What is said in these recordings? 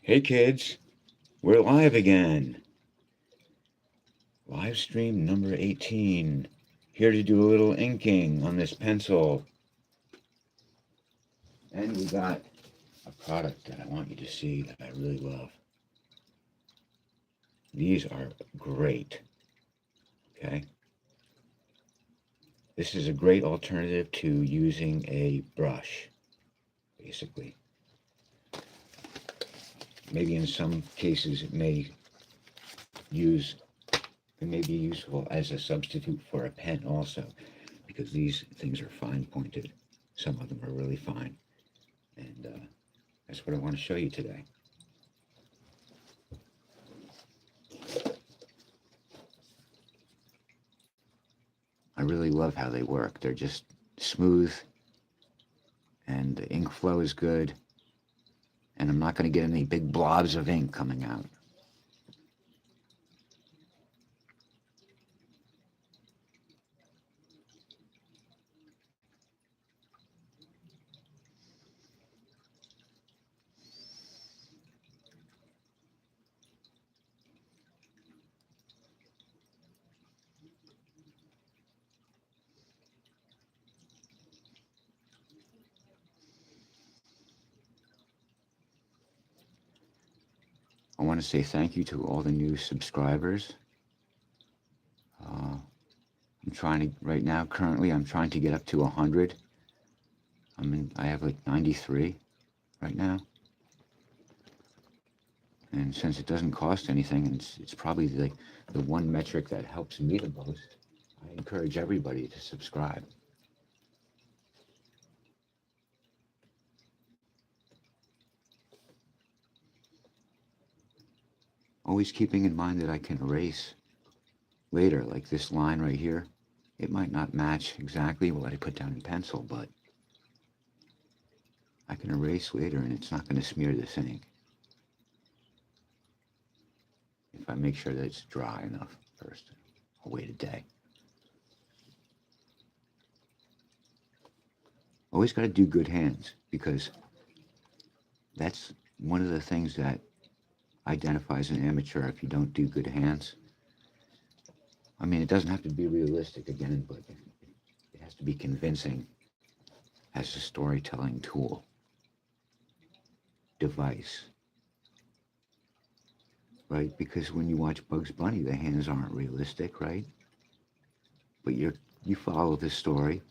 Hey kids, we're live again. Live stream number 18. Here to do a little inking on this pencil. And we got a product that I want you to see that I really love. These are great. Okay? This is a great alternative to using a brush, basically. Maybe in some cases use it may be useful as a substitute for a pen also, because these things are fine pointed. Some of them are really fine. And that's what I want to show you today. I really love how they work. They're just smooth, and the ink flow is good, and I'm not going to get any big blobs of ink coming out. I want to say thank you to all the new subscribers. I'm trying to, right now, currently, I'm trying to get up to 100. I have like 93 right now. And since it doesn't cost anything, and it's probably the one metric that helps me the most, I encourage everybody to subscribe. Always keeping in mind that I can erase later, like this line right here. It might not match exactly what I put down in pencil, but I can erase later and it's not going to smear this ink if I make sure that it's dry enough first. I'll wait a day. Always got to do good hands, because that's one of the things that identifies an amateur if you don't do good hands. I mean, it doesn't have to be realistic again, but it has to be convincing as a storytelling tool, device, right? Because when you watch Bugs Bunny, the hands aren't realistic, right? But you follow the story.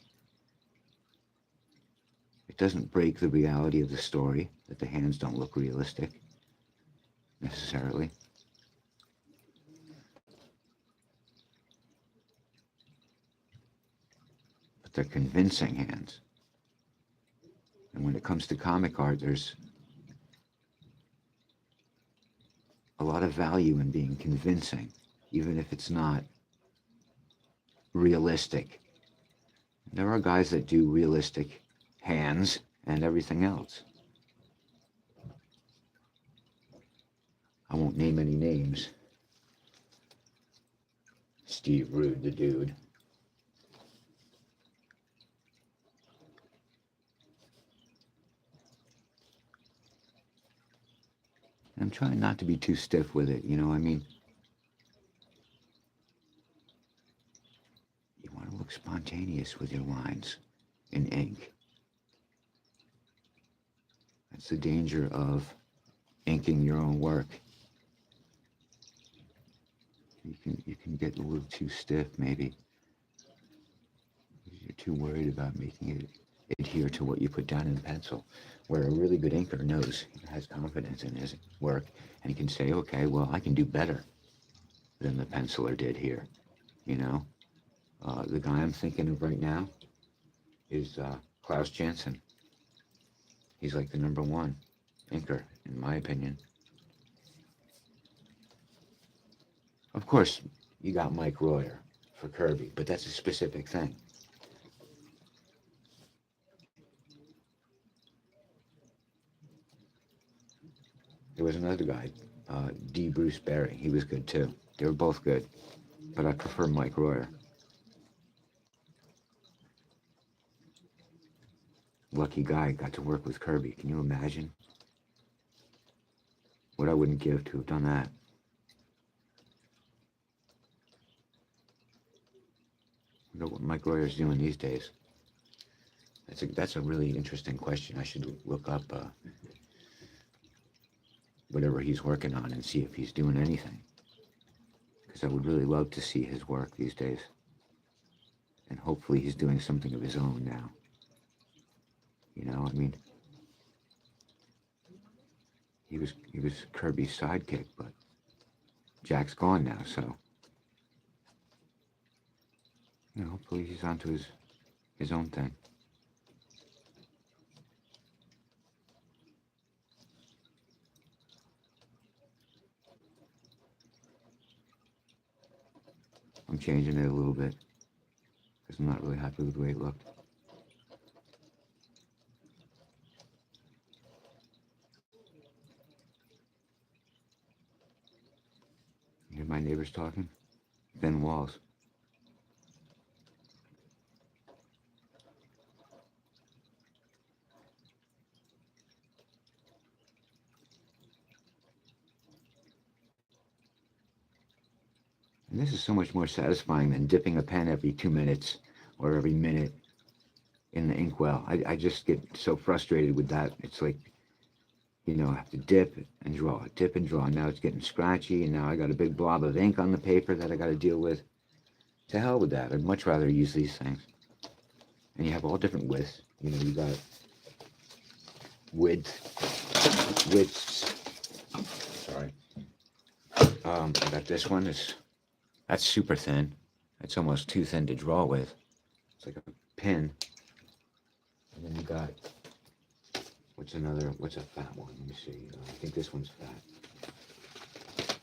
It doesn't break the reality of the story that the hands don't look realistic necessarily. But they're convincing hands. And when it comes to comic art, there's a lot of value in being convincing, even if it's not realistic. There are guys that do realistic hands and everything else. I won't name any names. Steve Rude, the dude. I'm trying not to be too stiff with it, you know, I mean, you want to look spontaneous with your lines in ink. That's the danger of inking your own work. You can get a little too stiff, maybe. You're too worried about making it adhere to what you put down in pencil. Where a really good inker knows, has confidence in his work, and he can say, okay, well, I can do better than the penciler did here, you know? The guy I'm thinking of right now is Klaus Janson. He's like the #1 inker, in my opinion. Of course, you got Mike Royer for Kirby, but that's a specific thing. There was another guy, D. Bruce Berry. He was good too. They were both good, but I prefer Mike Royer. Lucky guy, got to work with Kirby. Can you imagine? What I wouldn't give to have done that. I wonder what Mike Royer's doing these days. That's a really interesting question. I should look up whatever he's working on and see if he's doing anything. Because I would really love to see his work these days. And hopefully he's doing something of his own now. You know, I mean, he was Kirby's sidekick, but Jack's gone now, so you know, hopefully he's onto his own thing. I'm changing it a little bit because I'm not really happy with the way it looked. You hear my neighbors talking? Thin walls. And this is so much more satisfying than dipping a pen every 2 minutes or every minute in the inkwell. I just get so frustrated with that. It's like, you know, I have to dip and draw, dip and draw. Now it's getting scratchy, and now I got a big blob of ink on the paper that I got to deal with. To hell with that. I'd much rather use these things. And you have all different widths. You know, you got widths. Sorry. I got this one. That's super thin. It's almost too thin to draw with. It's like a pin. And then you got, what's a fat one? Let me see. I think this one's fat.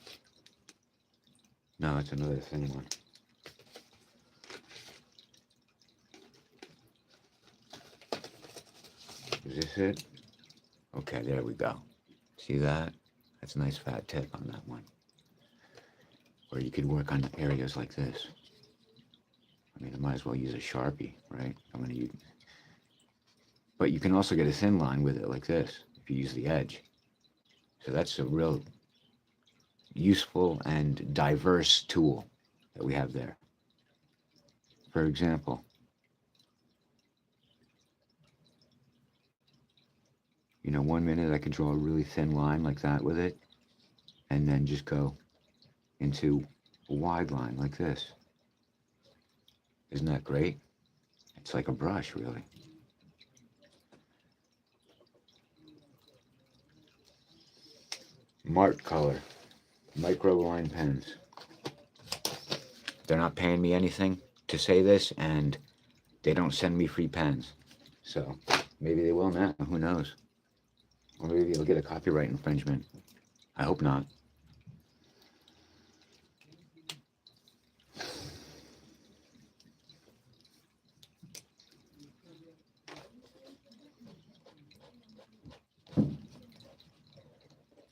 No, it's another thin one. Is this it? Okay, there we go. See that? That's a nice fat tip on that one. Or you could work on areas like this. I mean, I might as well use a Sharpie, right? I'm going to use... But you can also get a thin line with it like this, if you use the edge. So that's a real useful and diverse tool that we have there. For example, you know, 1 minute I could draw a really thin line like that with it, and then just go into a wide line like this. Isn't that great? It's like a brush, really. Mart Color, micro line pens. They're not paying me anything to say this, and they don't send me free pens. So maybe they will now, who knows? Or maybe they'll get a copyright infringement. I hope not.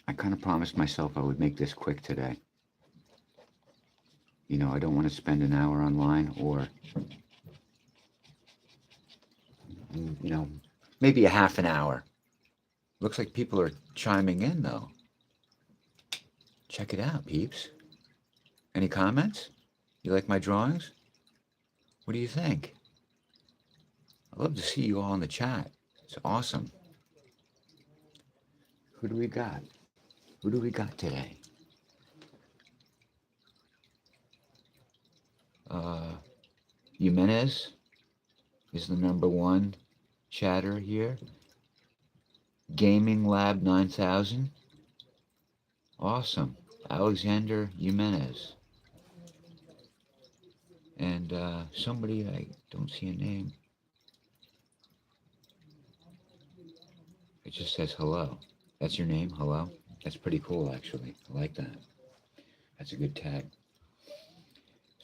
I kind of promised myself I would make this quick today. You know, I don't want to spend an hour online, or, you know, maybe a half an hour. Looks like people are chiming in, though. Check it out, peeps. Any comments? You like my drawings? What do you think? I'd love to see you all in the chat. It's awesome. Who do we got? Who do we got today? Jimenez is the #1 chatter here. Gaming Lab 9000. Awesome. Alexander Jimenez. And somebody, I don't see a name. It just says hello. That's your name? Hello? That's pretty cool, actually. I like that. That's a good tag.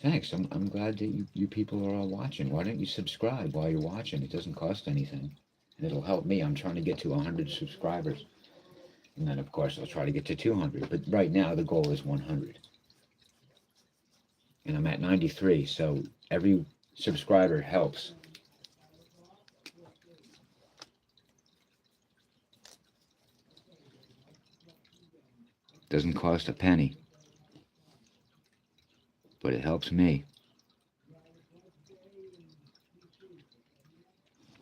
Thanks. I'm glad that you people are all watching. Why don't you subscribe while you're watching? It doesn't cost anything. And it'll help me. I'm trying to get to 100 subscribers. And then, of course, I'll try to get to 200. But right now, the goal is 100. And I'm at 93, so every subscriber helps. Doesn't cost a penny, but it helps me.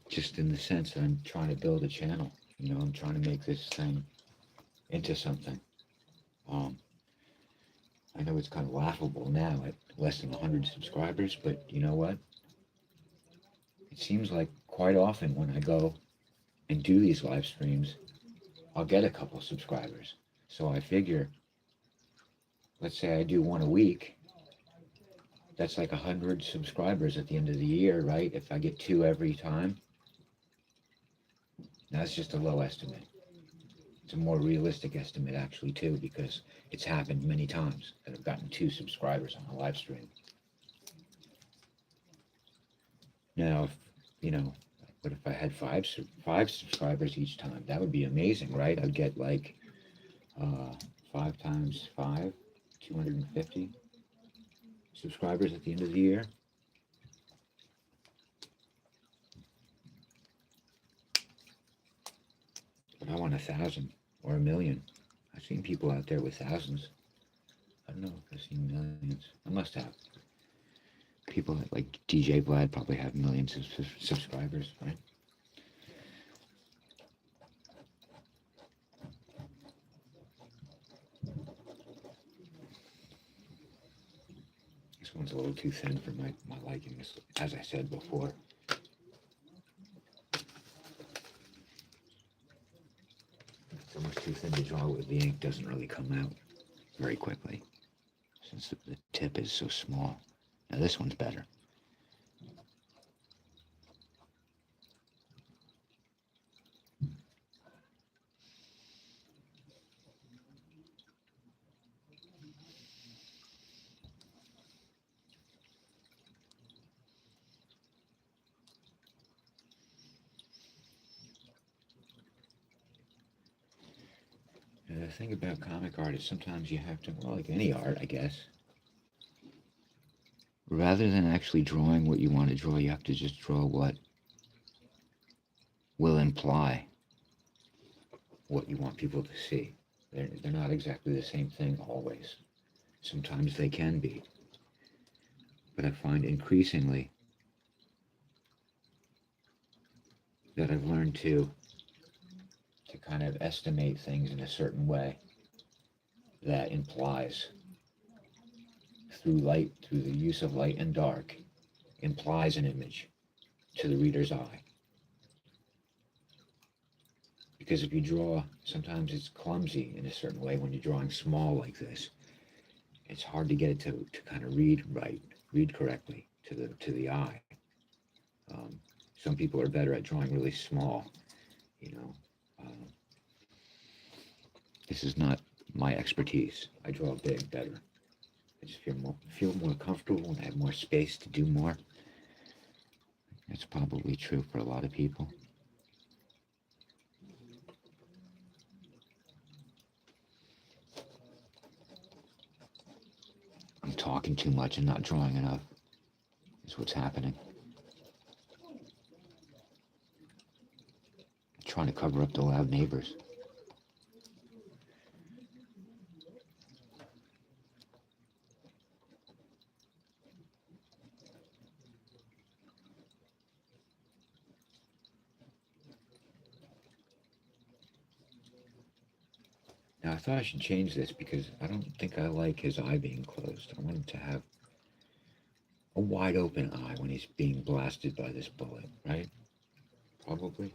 Just in the sense that I'm trying to build a channel. You know, I'm trying to make this thing into something. I know it's kind of laughable now at less than 100 subscribers, but you know what? It seems like quite often when I go and do these live streams, I'll get a couple subscribers. So I figure, let's say I do one a week, that's like 100 subscribers at the end of the year, right? If I get 2 every time. Now, that's just a low estimate. It's a more realistic estimate, actually, too, because it's happened many times that I've gotten 2 subscribers on a live stream. Now, if, you know, but if I had five subscribers each time, that would be amazing, right? I'd get like 5 times 5, 250 subscribers at the end of the year. But I want 1,000 or 1,000,000. I've seen people out there with thousands. I don't know if I've seen millions. I must have. People like DJ Vlad probably have millions of subscribers, right? This one's a little too thin for my liking, as I said before. It's almost too thin to draw with. The ink doesn't really come out very quickly since the tip is so small. Now this one's better. The thing about comic art is sometimes you have to, well, like any art, I guess, rather than actually drawing what you want to draw, you have to just draw what will imply what you want people to see. They're not exactly the same thing always. Sometimes they can be. But I find increasingly that I've learned to kind of estimate things in a certain way that implies through the use of light and dark, implies an image to the reader's eye. Because if you draw, sometimes it's clumsy in a certain way when you're drawing small like this. It's hard to get it to kind of read right, read correctly to the eye. Some people are better at drawing really small, you know. This is not my expertise. I draw big better. I just feel more comfortable and I have more space to do more. That's probably true for a lot of people. I'm talking too much and not drawing enough is what's happening. I'm trying to cover up the loud neighbors. Now, I thought I should change this because I don't think I like his eye being closed. I want him to have a wide open eye when he's being blasted by this bullet, right? Probably.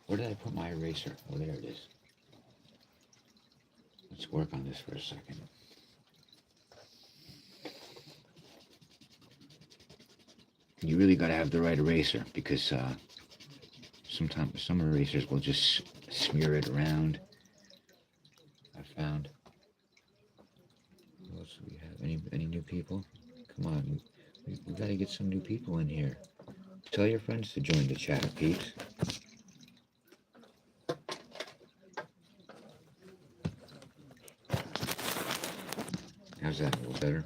Where did I put my eraser? Oh, there it is. Let's work on this for a second. You really got to have the right eraser because sometimes some erasers will just smear it around. I found. What else do we have? Any new people? Come on, we got to get some new people in here. Tell your friends to join the chat, peeps. How's that? A little better?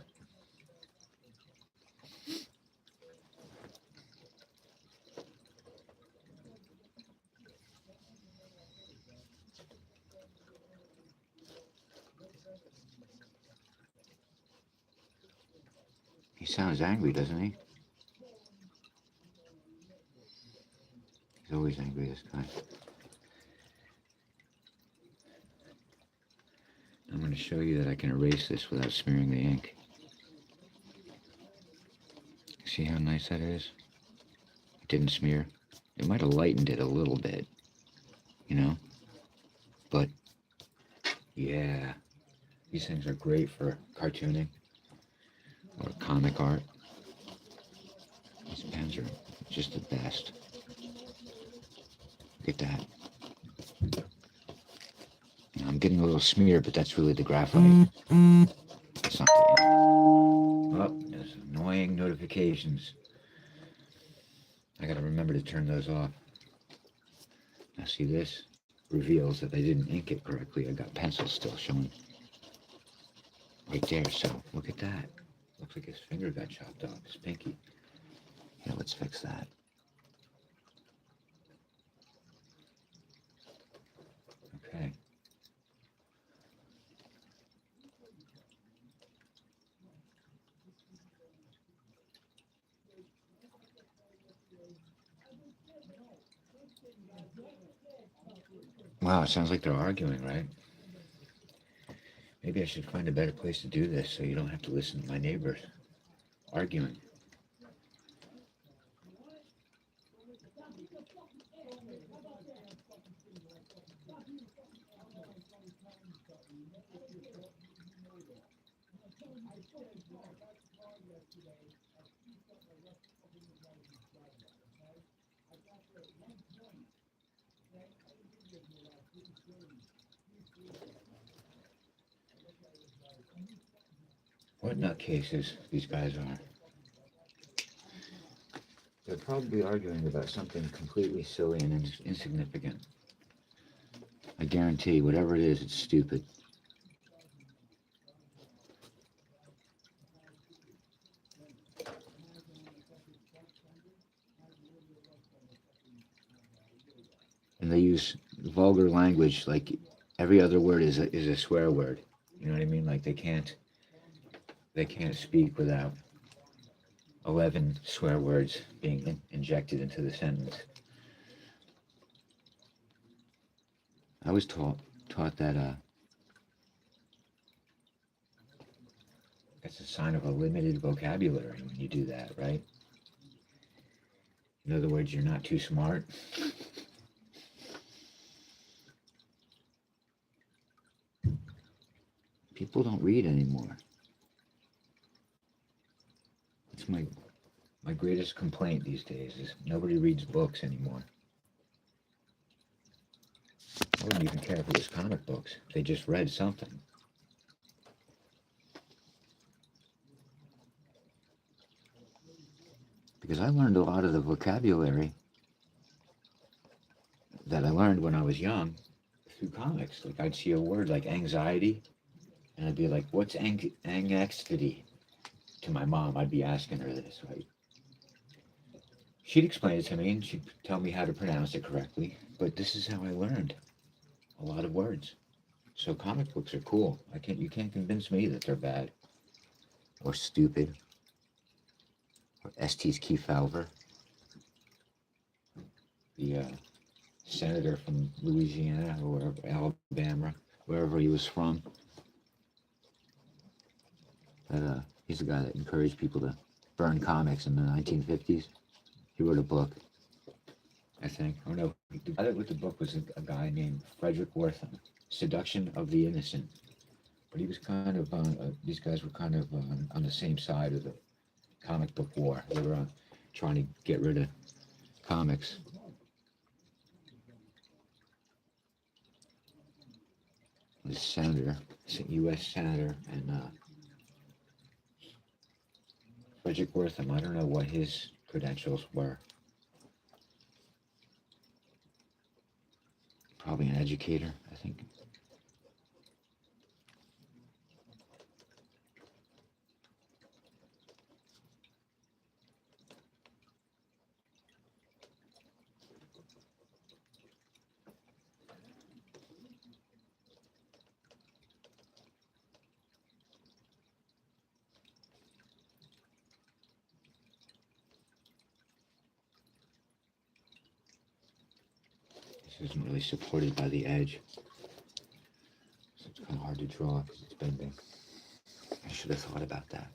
sounds angry, doesn't he? He's always angry, this guy. I'm going to show you that I can erase this without smearing the ink. See how nice that is? It didn't smear. It might have lightened it a little bit, you know? But, yeah. These things are great for cartooning or comic art. These pens are just the best. Look at that. Now, I'm getting a little smear, but that's really the graphite. It's not the ink. Oh, there's annoying notifications. I gotta remember to turn those off. Now see, this reveals that they didn't ink it correctly. I got pencils still showing right there. So look at that. Looks like his finger got chopped off, his pinky. Here, let's fix that. Okay. Wow, it sounds like they're arguing, right? Maybe I should find a better place to do this so you don't have to listen to my neighbors arguing. What nutcases these guys are. They're probably arguing about something completely silly and insignificant. I guarantee, whatever it is, it's stupid. And they use vulgar language, like every other word is a swear word. You know what I mean? Like they can't speak without 11 swear words being injected into the sentence. I was taught that that's a sign of a limited vocabulary when you do that, right? In other words, you're not too smart. People don't read anymore. It's my greatest complaint these days is nobody reads books anymore. I wouldn't even care if it was comic books. They just read something. Because I learned a lot of the vocabulary that I learned when I was young through comics. Like I'd see a word like anxiety, and I'd be like, "What's anxiety?" To my mom, I'd be asking her this, right? She'd explain it to me, and she'd tell me how to pronounce it correctly. But this is how I learned a lot of words. So comic books are cool. You can't convince me that they're bad or stupid. Or Estes Kefauver, the senator from Louisiana or wherever, Alabama, wherever he was from. He's the guy that encouraged people to burn comics in the 1950s. He wrote a book, I think. Oh no, the guy that wrote the book was a guy named Frederick Wortham, Seduction of the Innocent. But he was kind of, these guys were kind of on the same side of the comic book war. They were trying to get rid of comics. The senator, U.S. senator, and Frederick Wortham. I don't know what his credentials were. Probably an educator, I think. This isn't really supported by the edge, so it's kind of hard to draw because it's bending. I should have thought about that.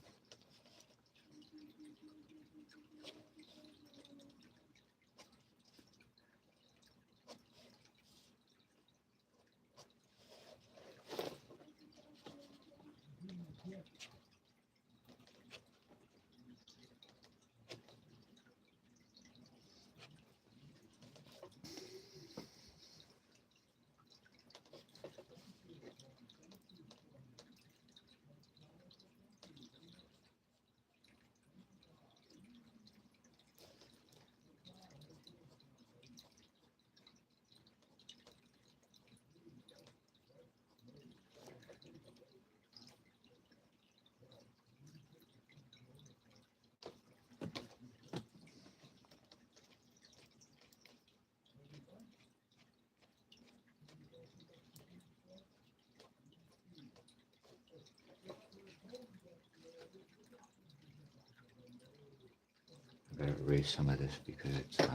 I gotta erase some of this because it's, I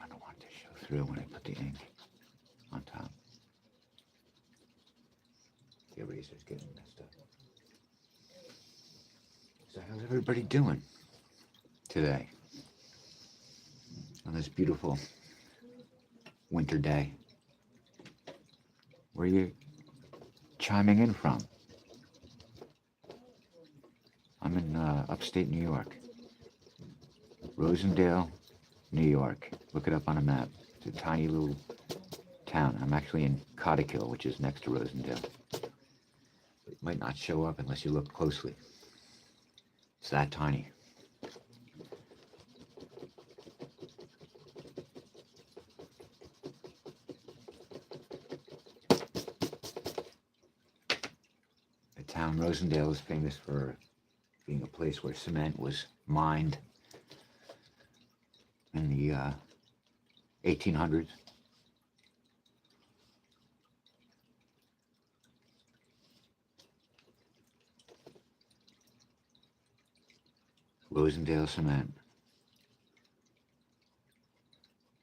don't want to show through when I put the ink on top. The eraser's getting messed up. So how's everybody doing today? On this beautiful winter day? Where are you chiming in from? I'm in upstate New York. Rosendale, New York. Look it up on a map. It's a tiny little town. I'm actually in Cottikill, which is next to Rosendale. It might not show up unless you look closely. It's that tiny. The town Rosendale is famous for being a place where cement was mined in the 1800s. Rosendale cement.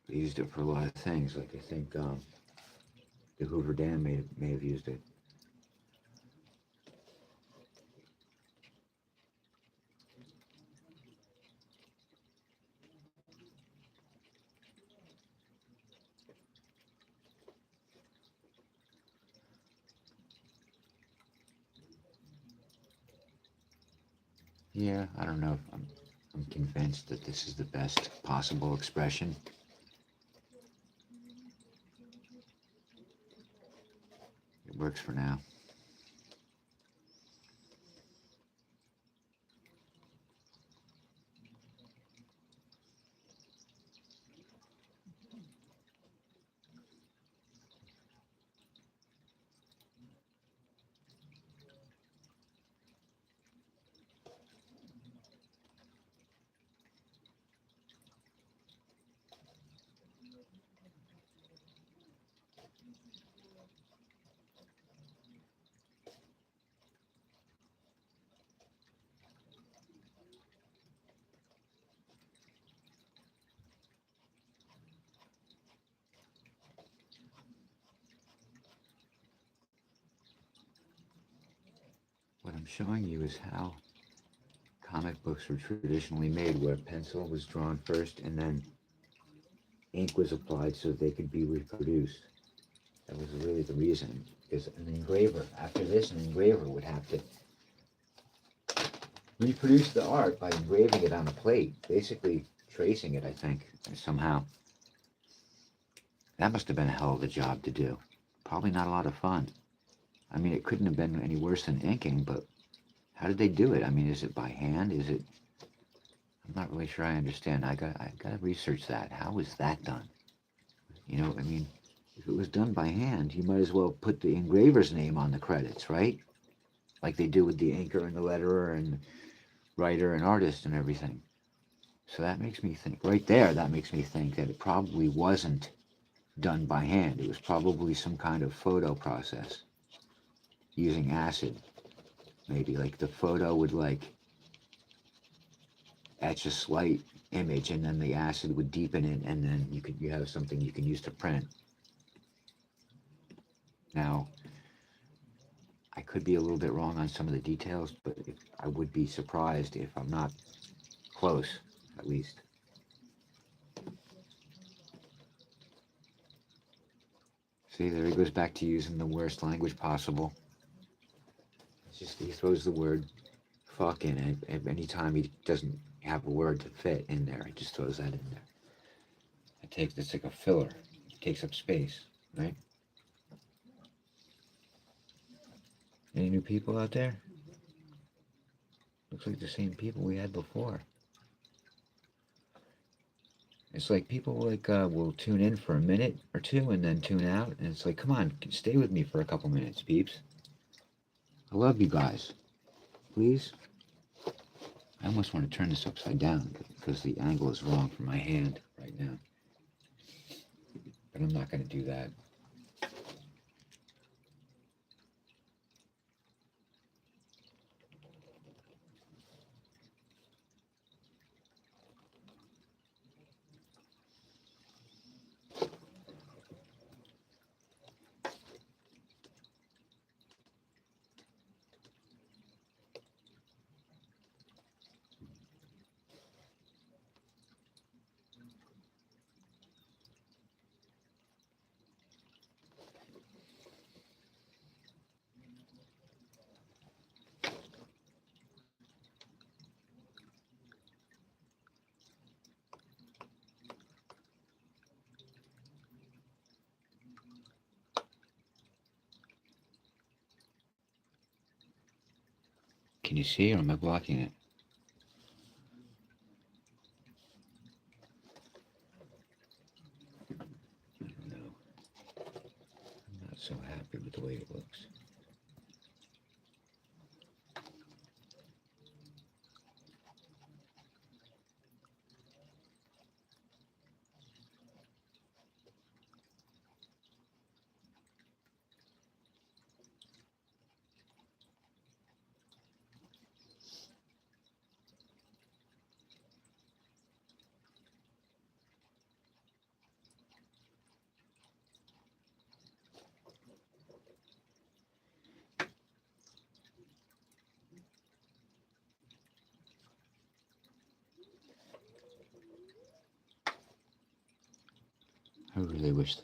They used it for a lot of things, like I think the Hoover Dam may have used it. Yeah, I don't know if I'm convinced that this is the best possible expression. It works for now. What I'm showing you is how comic books were traditionally made, where pencil was drawn first and then ink was applied so they could be reproduced. That was really the reason, because an engraver, after this, an engraver would have to reproduce the art by engraving it on a plate, basically tracing it, I think, somehow. That must have been a hell of a job to do. Probably not a lot of fun. I mean, it couldn't have been any worse than inking, but how did they do it? I mean, is it by hand? Is it... I'm not really sure I understand. I got to research that. How was that done? You know, I mean, if it was done by hand, you might as well put the engraver's name on the credits, right? Like they do with the inker and the letterer and writer and artist and everything. So that makes me think, right there, that makes me think that it probably wasn't done by hand. It was probably some kind of photo process using acid. Maybe like the photo would like etch a slight image, and then the acid would deepen it, and then you have something you can use to print. Now, I could be a little bit wrong on some of the details, but I would be surprised if I'm not close, at least. See, there he goes back to using the worst language possible. It's just he throws the word fuck in it. Any time he doesn't have a word to fit in there, he just throws that in there. It's like a filler. It takes up space, right? Any new people out there? Looks like the same people we had before. It's like people will tune in for a minute or two and then tune out, and it's like, come on, stay with me for a couple minutes, peeps. I love you guys. Please. I almost want to turn this upside down because the angle is wrong for my hand right now. But I'm not going to do that. Can you see, or am I blocking it? I don't know. I'm not so happy with the way it looks. I really wish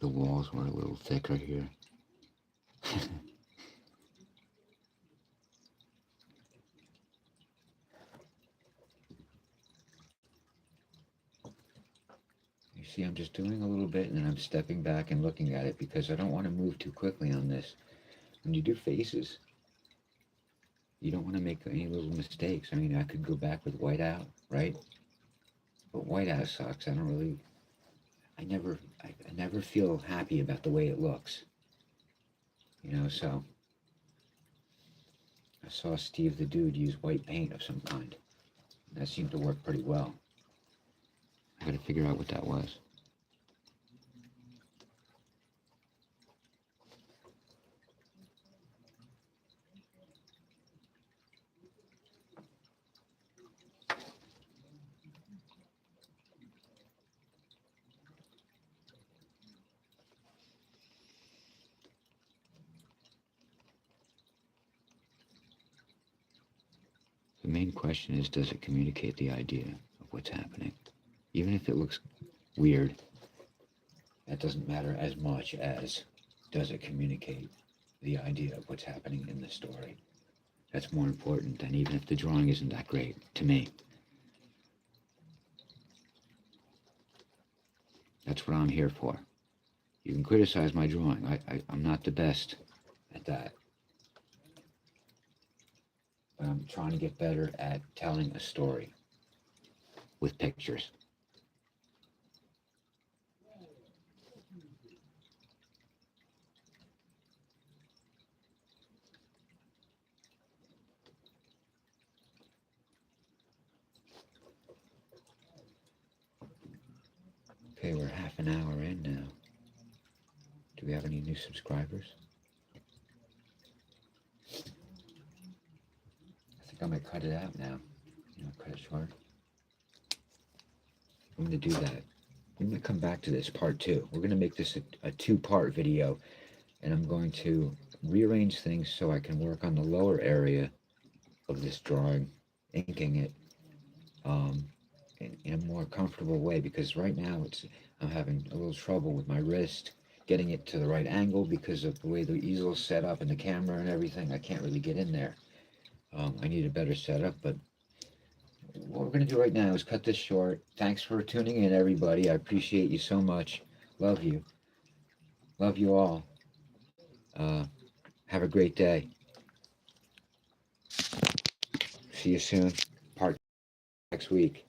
the walls were a little thicker here. You see, I'm just doing a little bit and then I'm stepping back and looking at it because I don't want to move too quickly on this. When you do faces, you don't want to make any little mistakes. I mean, I could go back with whiteout, right? But whiteout sucks. I never feel happy about the way it looks. So I saw Steve the Dude use white paint of some kind. That seemed to work pretty well. I gotta figure out what that was. The main question is, does it communicate the idea of what's happening? Even if it looks weird, that doesn't matter as much as does it communicate the idea of what's happening in the story. That's more important than even if the drawing isn't that great, to me. That's what I'm here for. You can criticize my drawing. I'm not the best at that. But I'm trying to get better at telling a story with pictures. Okay, we're half an hour in now. Do we have any new subscribers? I think I might cut it out now. Cut it short. I'm going to do that. I'm going to come back to this part two. We're going to make this a two-part video, and I'm going to rearrange things so I can work on the lower area of this drawing, inking it in a more comfortable way, because right now I'm having a little trouble with my wrist, getting it to the right angle because of the way the easel's set up and the camera and everything. I can't really get in there. I need a better setup, but what we're going to do right now is cut this short. Thanks for tuning in, everybody. I appreciate you so much. Love you. Love you all. Uh, have a great day. See you soon. Part next week.